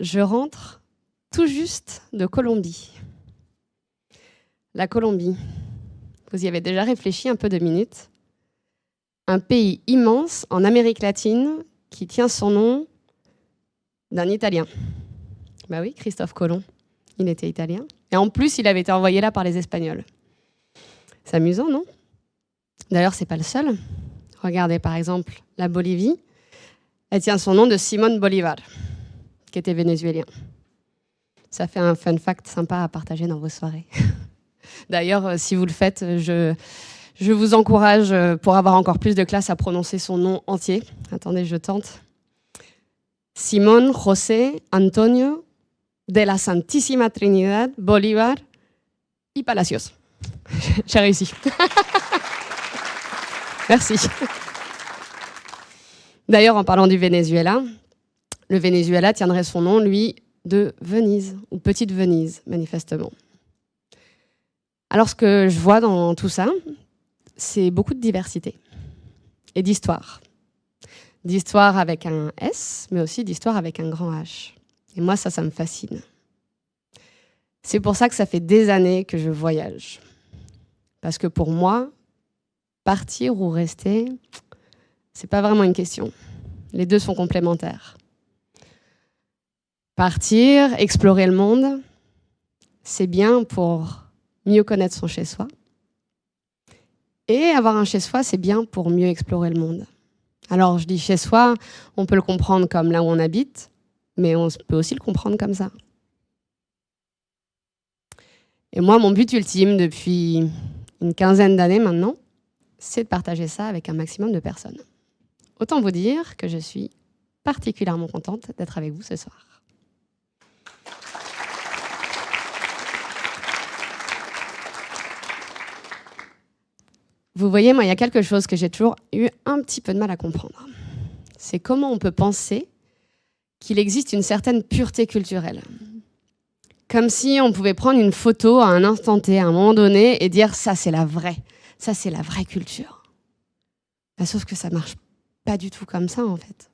je rentre tout juste de Colombie. La Colombie, vous y avez déjà réfléchi un peu 2 minutes. Un pays immense en Amérique latine qui tient son nom d'un Italien. Bah oui, Christophe Colomb, il était italien. Et en plus, il avait été envoyé là par les Espagnols. C'est amusant, non? D'ailleurs, c'est pas le seul. Regardez par exemple la Bolivie. Elle tient son nom de Simón Bolívar, qui était vénézuélien. Ça fait un fun fact sympa à partager dans vos soirées. D'ailleurs, si vous le faites, je vous encourage, pour avoir encore plus de classe, à prononcer son nom entier. Attendez, je tente. Simón José Antonio de la Santísima Trinidad Bolívar y Palacios. J'ai réussi. Merci. D'ailleurs, en parlant du Venezuela, le Venezuela tiendrait son nom, lui, de Venise, ou Petite Venise, manifestement. Alors, ce que je vois dans tout ça, c'est beaucoup de diversité et d'histoire. D'histoire avec un S, mais aussi d'histoire avec un grand H. Et moi, ça me fascine. C'est pour ça que ça fait des années que je voyage. Parce que pour moi, partir ou rester, c'est pas vraiment une question. Les deux sont complémentaires. Partir, explorer le monde, c'est bien pour mieux connaître son chez-soi. Et avoir un chez-soi, c'est bien pour mieux explorer le monde. Alors, je dis chez-soi, on peut le comprendre comme là où on habite, mais on peut aussi le comprendre comme ça. Et moi, mon but ultime depuis une 15aine d'années maintenant, c'est de partager ça avec un maximum de personnes. Autant vous dire que je suis particulièrement contente d'être avec vous ce soir. Vous voyez, moi, il y a quelque chose que j'ai toujours eu un petit peu de mal à comprendre. C'est comment on peut penser qu'il existe une certaine pureté culturelle. Comme si on pouvait prendre une photo à un instant T, à un moment donné, et dire « ça, c'est la vraie culture ». Sauf que ça marche pas du tout comme ça, en fait.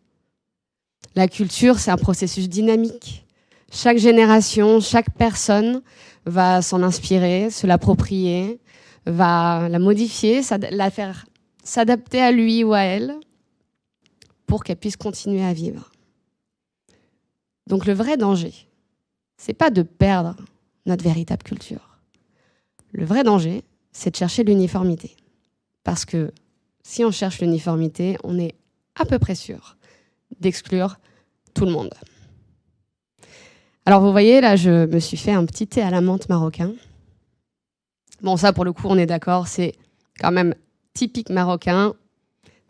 La culture, c'est un processus dynamique. Chaque génération, chaque personne va s'en inspirer, se l'approprier, va la modifier, la faire s'adapter à lui ou à elle pour qu'elle puisse continuer à vivre. Donc le vrai danger, c'est pas de perdre notre véritable culture. Le vrai danger, c'est de chercher l'uniformité. Parce que si on cherche l'uniformité, on est à peu près sûr d'exclure tout le monde. Alors vous voyez, là, je me suis fait un petit thé à la menthe marocain. Bon, ça, pour le coup, on est d'accord, c'est quand même typique marocain,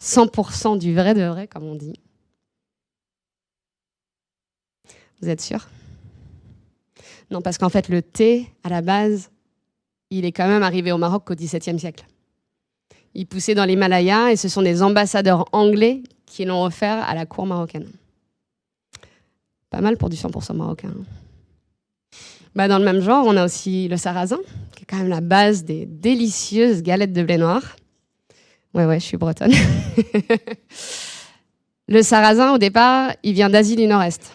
100% du vrai de vrai, comme on dit. Vous êtes sûr? Non, parce qu'en fait, le thé, à la base, il est quand même arrivé au Maroc au XVIIe siècle. Il poussait dans l'Himalaya et ce sont des ambassadeurs anglais qui l'ont offert à la cour marocaine. Pas mal pour du 100% marocain. Dans le même genre, on a aussi le sarrasin, qui est quand même la base des délicieuses galettes de blé noir. Ouais, je suis bretonne. Le sarrasin, au départ, il vient d'Asie du Nord-Est.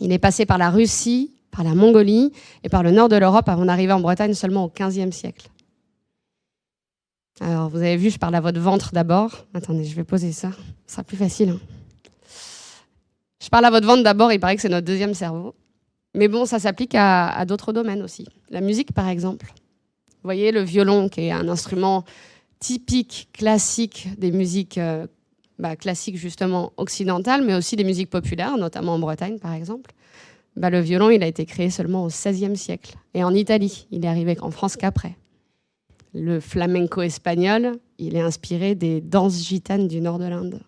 Il est passé par la Russie, par la Mongolie et par le nord de l'Europe avant d'arriver en Bretagne seulement au XVe siècle. Alors, vous avez vu, je parle à votre ventre d'abord. Attendez, je vais poser ça. Ce sera plus facile. Hein. Je parle à votre ventre d'abord, il paraît que c'est notre deuxième cerveau. Mais bon, ça s'applique à d'autres domaines aussi. La musique, par exemple. Vous voyez, le violon, qui est un instrument typique, classique des musiques classiques, justement, occidentales, mais aussi des musiques populaires, notamment en Bretagne, par exemple. Le violon, il a été créé seulement au XVIe siècle. Et en Italie, il est arrivé en France qu'après. Le flamenco espagnol, il est inspiré des danses gitanes du nord de l'Inde.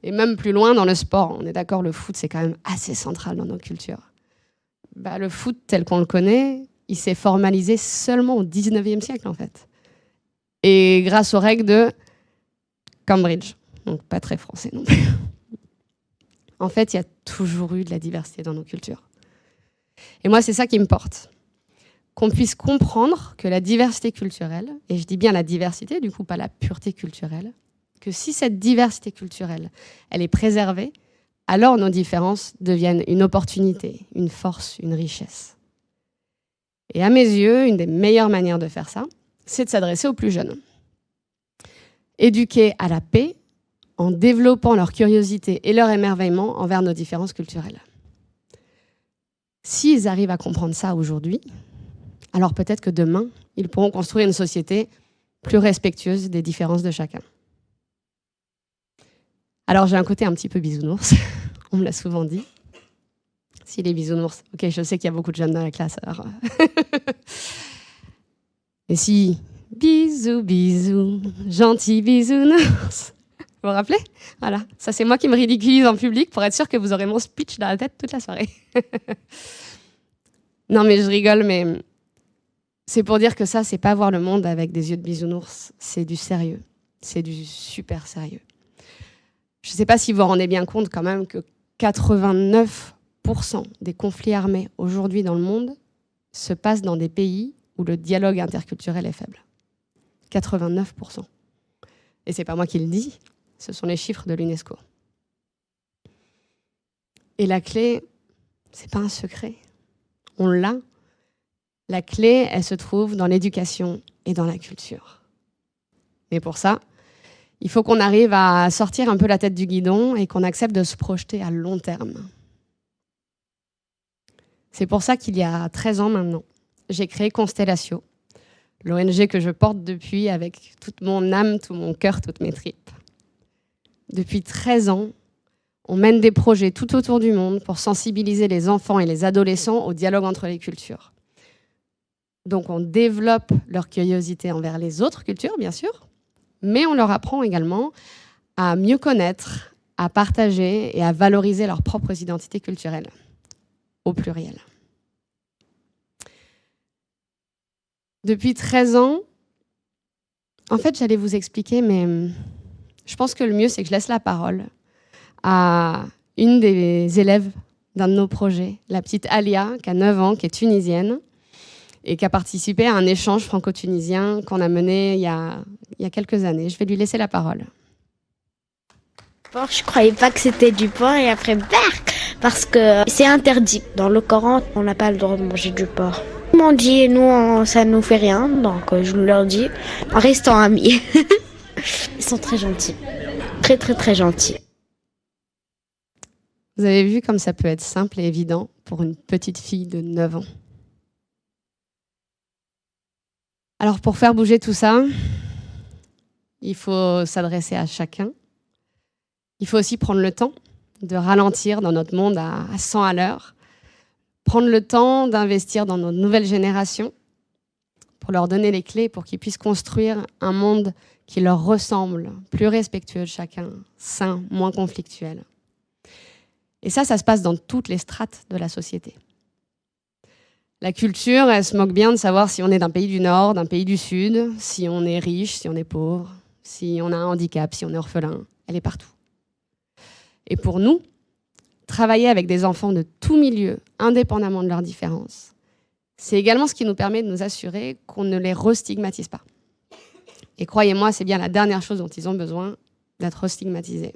Et même plus loin, dans le sport, on est d'accord, le foot, c'est quand même assez central dans nos cultures. Le foot tel qu'on le connaît, il s'est formalisé seulement au XIXe siècle, en fait. Et grâce aux règles de Cambridge. Donc pas très français non plus. En fait, il y a toujours eu de la diversité dans nos cultures. Et moi, c'est ça qui me porte. Qu'on puisse comprendre que la diversité culturelle, et je dis bien la diversité, du coup pas la pureté culturelle, que si cette diversité culturelle, elle est préservée, alors nos différences deviennent une opportunité, une force, une richesse. Et à mes yeux, une des meilleures manières de faire ça, c'est de s'adresser aux plus jeunes. Éduquer à la paix en développant leur curiosité et leur émerveillement envers nos différences culturelles. S'ils arrivent à comprendre ça aujourd'hui, alors peut-être que demain, ils pourront construire une société plus respectueuse des différences de chacun. Alors j'ai un côté un petit peu bisounours, on me l'a souvent dit. Si les bisounours, ok, je sais qu'il y a beaucoup de jeunes dans la classe, alors... Et si, bisous, bisous, gentil bisounours. Vous vous rappelez? Voilà, ça c'est moi qui me ridiculise en public pour être sûr que vous aurez mon speech dans la tête toute la soirée. Non mais je rigole, mais c'est pour dire que ça, c'est pas voir le monde avec des yeux de bisounours, c'est du sérieux, c'est du super sérieux. Je sais pas si vous vous rendez bien compte quand même que 89% des conflits armés aujourd'hui dans le monde se passent dans des pays où le dialogue interculturel est faible. 89%. Et c'est pas moi qui le dis, ce sont les chiffres de l'UNESCO. Et la clé, c'est pas un secret. On l'a. La clé, elle se trouve dans l'éducation et dans la culture. Mais pour ça, il faut qu'on arrive à sortir un peu la tête du guidon et qu'on accepte de se projeter à long terme. C'est pour ça qu'il y a 13 ans maintenant, j'ai créé Constellatio, l'ONG que je porte depuis avec toute mon âme, tout mon cœur, toutes mes tripes. Depuis 13 ans, on mène des projets tout autour du monde pour sensibiliser les enfants et les adolescents au dialogue entre les cultures. Donc on développe leur curiosité envers les autres cultures, bien sûr, mais on leur apprend également à mieux connaître, à partager et à valoriser leurs propres identités culturelles, au pluriel. Depuis 13 ans, en fait, j'allais vous expliquer, mais je pense que le mieux, c'est que je laisse la parole à une des élèves d'un de nos projets, la petite Alia, qui a 9 ans, qui est tunisienne, et qui a participé à un échange franco-tunisien qu'on a mené il y a quelques années. Je vais lui laisser la parole. Je croyais pas que c'était du porc et après, bark, parce que c'est interdit. Dans le Coran, on n'a pas le droit de manger du porc. Ils m'ont dit, nous, ça nous fait rien, donc je leur dis, en restant amis. Ils sont très gentils. Très, très, très gentils. Vous avez vu comme ça peut être simple et évident pour une petite fille de 9 ans. Alors pour faire bouger tout ça, il faut s'adresser à chacun. Il faut aussi prendre le temps de ralentir dans notre monde à 100 à l'heure, prendre le temps d'investir dans nos nouvelles générations pour leur donner les clés pour qu'ils puissent construire un monde qui leur ressemble, plus respectueux de chacun, sain, moins conflictuel. Et ça se passe dans toutes les strates de la société. La culture, elle se moque bien de savoir si on est d'un pays du Nord, d'un pays du Sud, si on est riche, si on est pauvre, si on a un handicap, si on est orphelin. Elle est partout. Et pour nous, travailler avec des enfants de tout milieu, indépendamment de leurs différences, c'est également ce qui nous permet de nous assurer qu'on ne les restigmatise pas. Et croyez-moi, c'est bien la dernière chose dont ils ont besoin, d'être restigmatisés.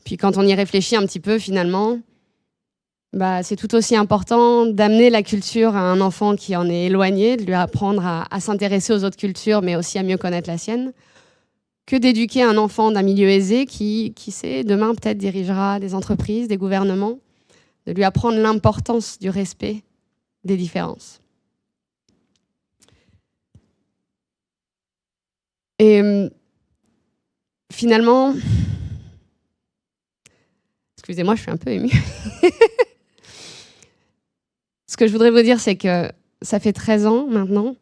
Puis quand on y réfléchit un petit peu, finalement, c'est tout aussi important d'amener la culture à un enfant qui en est éloigné, de lui apprendre à s'intéresser aux autres cultures, mais aussi à mieux connaître la sienne, que d'éduquer un enfant d'un milieu aisé qui sait, demain peut-être dirigera des entreprises, des gouvernements, de lui apprendre l'importance du respect des différences. Et finalement, excusez-moi, je suis un peu émue. Ce que je voudrais vous dire, c'est que ça fait 13 ans maintenant,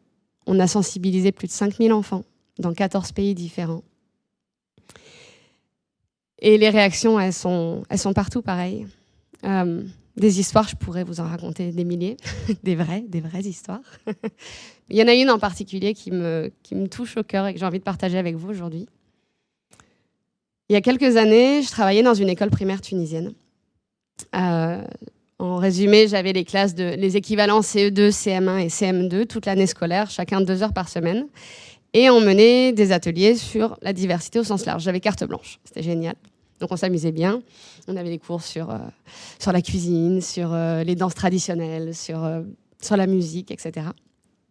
on a sensibilisé plus de 5000 enfants dans 14 pays différents. Et les réactions, elles sont partout pareilles. Des histoires, je pourrais vous en raconter des milliers, des vraies histoires. Il y en a une en particulier qui me touche au cœur et que j'ai envie de partager avec vous aujourd'hui. Il y a quelques années, je travaillais dans une école primaire tunisienne. En résumé, j'avais les équivalents CE2, CM1 et CM2 toute l'année scolaire, chacun 2 heures par semaine. Et on menait des ateliers sur la diversité au sens large. J'avais carte blanche, c'était génial. Donc on s'amusait bien. On avait des cours sur la cuisine, sur les danses traditionnelles, sur la musique, etc.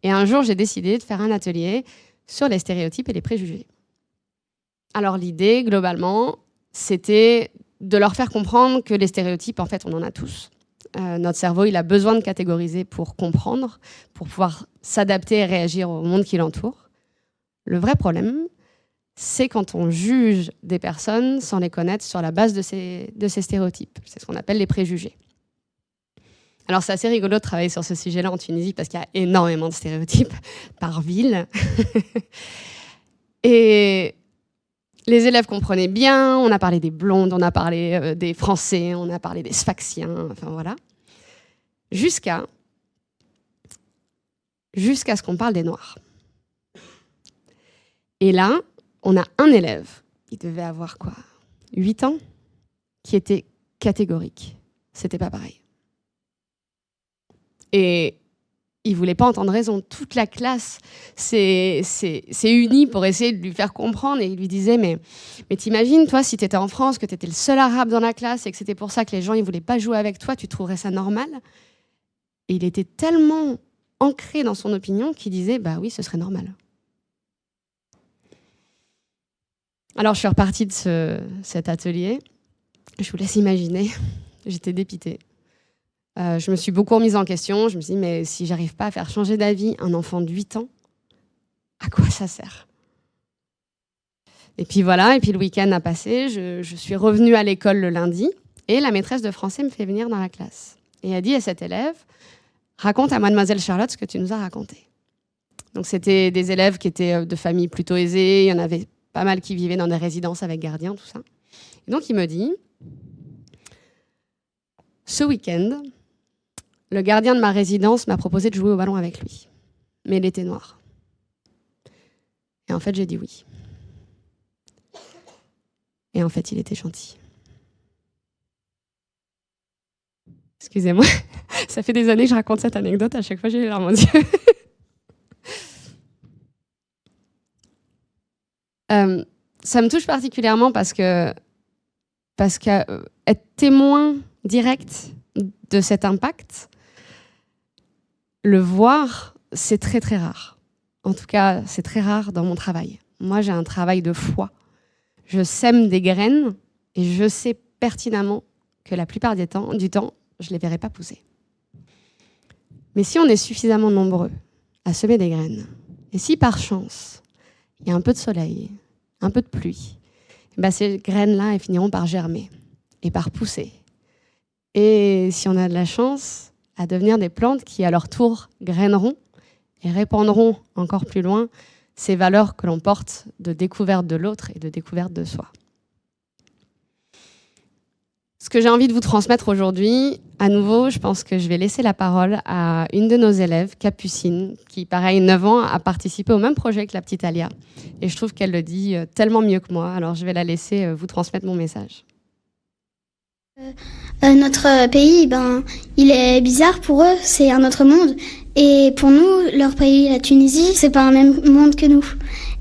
Et un jour, j'ai décidé de faire un atelier sur les stéréotypes et les préjugés. Alors l'idée, globalement, c'était de leur faire comprendre que les stéréotypes, en fait, on en a tous. Notre cerveau, il a besoin de catégoriser pour comprendre, pour pouvoir s'adapter et réagir au monde qui l'entoure. Le vrai problème, c'est quand on juge des personnes sans les connaître sur la base de ces stéréotypes. C'est ce qu'on appelle les préjugés. Alors c'est assez rigolo de travailler sur ce sujet-là en Tunisie parce qu'il y a énormément de stéréotypes par ville. Et les élèves comprenaient bien, on a parlé des blondes, on a parlé des Français, on a parlé des Sfaxiens, enfin voilà. Jusqu'à ce qu'on parle des Noirs. Et là, on a un élève, il devait avoir quoi, 8 ans, qui était catégorique. C'était pas pareil. Et il voulait pas entendre raison. Toute la classe s'est unie pour essayer de lui faire comprendre. Et il lui disait, mais t'imagines, toi, si tu étais en France, que tu étais le seul arabe dans la classe et que c'était pour ça que les gens ne voulaient pas jouer avec toi, tu trouverais ça normal? Et il était tellement ancré dans son opinion qu'il disait, bah oui, ce serait normal. Alors, je suis repartie de cet atelier. Je vous laisse imaginer. J'étais dépitée. Je me suis beaucoup remise en question. Je me suis dit, mais si j'arrive pas à faire changer d'avis un enfant de 8 ans, à quoi ça sert? Et puis voilà, et puis le week-end a passé. Je suis revenue à l'école le lundi et la maîtresse de français me fait venir dans la classe. Et elle dit à cet élève, raconte à mademoiselle Charlotte ce que tu nous as raconté. Donc c'était des élèves qui étaient de familles plutôt aisées. Il y en avait pas mal qui vivaient dans des résidences avec gardiens, tout ça. Et donc il me dit, ce week-end, le gardien de ma résidence m'a proposé de jouer au ballon avec lui. Mais il était noir. Et en fait, j'ai dit oui. Et en fait, il était gentil. Excusez-moi, ça fait des années que je raconte cette anecdote. À chaque fois, j'ai les larmes aux yeux. Ça me touche particulièrement parce que être témoin direct de cet impact, le voir, c'est très très rare. En tout cas, c'est très rare dans mon travail. Moi, j'ai un travail de foi. Je sème des graines et je sais pertinemment que la plupart du temps, je ne les verrai pas pousser. Mais si on est suffisamment nombreux à semer des graines, et si par chance, il y a un peu de soleil, un peu de pluie, ben ces graines-là, elles finiront par germer et par pousser. Et si on a de la chance, à devenir des plantes qui, à leur tour, graineront et répandront encore plus loin ces valeurs que l'on porte de découverte de l'autre et de découverte de soi. Ce que j'ai envie de vous transmettre aujourd'hui, à nouveau, je pense que je vais laisser la parole à une de nos élèves, Capucine, qui, pareil, 9 ans, a participé au même projet que la petite Alia. Et je trouve qu'elle le dit tellement mieux que moi. Alors, je vais la laisser vous transmettre mon message. Notre pays, il est bizarre pour eux, c'est un autre monde. Et pour nous, leur pays, la Tunisie, c'est pas un même monde que nous.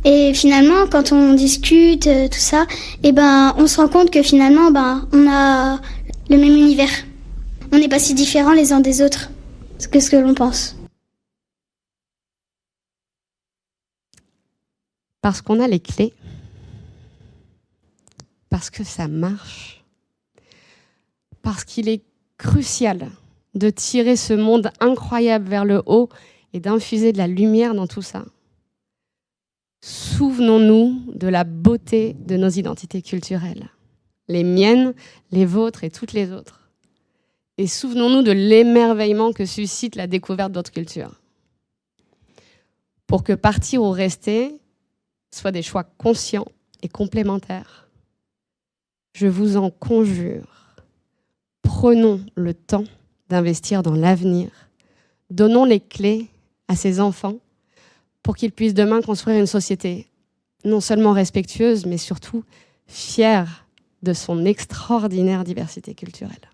Et finalement, quand on discute, tout ça, on se rend compte que finalement, on a le même univers. On n'est pas si différents les uns des autres que ce que l'on pense. Parce qu'on a les clés. Parce que ça marche. Parce qu'il est crucial de tirer ce monde incroyable vers le haut et d'infuser de la lumière dans tout ça. Souvenons-nous de la beauté de nos identités culturelles, les miennes, les vôtres et toutes les autres. Et souvenons-nous de l'émerveillement que suscite la découverte d'autres cultures. Pour que partir ou rester soient des choix conscients et complémentaires. Je vous en conjure, prenons le temps d'investir dans l'avenir. Donnons les clés à ces enfants pour qu'ils puissent demain construire une société non seulement respectueuse, mais surtout fière de son extraordinaire diversité culturelle.